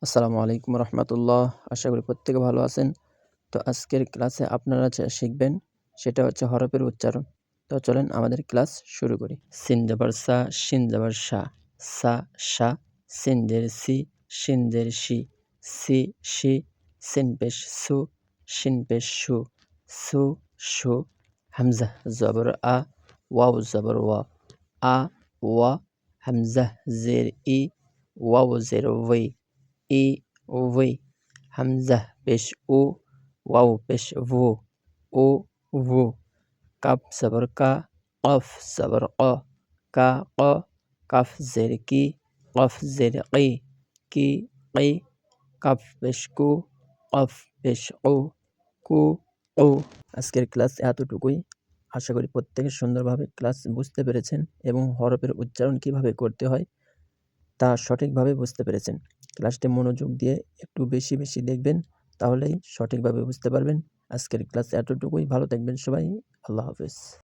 আসসালামু আলাইকুম রহমতুল্লাহ। আশা করি প্রত্যেকে ভালো আছেন। তো আজকের ক্লাসে আপনারা যা শিখবেন সেটা হচ্ছে হরফের উচ্চারণ। তো চলেন আমাদের ক্লাস শুরু করি। সিন জবর সা, শিন জবর সা, সা সা, সিন জের সি, শিন জের শি, সি শি, সিন পেশ সু, শিন পেশ শু, সু শু। হামজা জবর আ, ওয়াও জবর ওয়া, আ ওয়া। হামজা জের ই, ওয়াও জের ওয়াই, ই ওই। হামজা পেশ উ, ওয়াও পেশ ভু, ও ভু। কাফ জবর কা, কফ জবর ক, কা ক। কাফ জের কি, কফ জের কি, কি কি। কাফ পেশ কু, কফ পেশ উ, কু উ। আজকের ক্লাস এতটুকুই। আশা করি প্রত্যেকে সুন্দরভাবে ক্লাস বুঝতে পেরেছেন এবং হরফের উচ্চারণ কিভাবে করতে হয় তা সঠিকভাবে বুঝতে পেরেছেন। ক্লাসটি মনোযোগ দিয়ে একটু বেশি বেশি দেখবেন, তাহলেই সঠিকভাবে বুঝতে পারবেন। আজকের ক্লাস এতটুকুই। ভালো থাকবেন সবাই। আল্লাহ হাফেজ।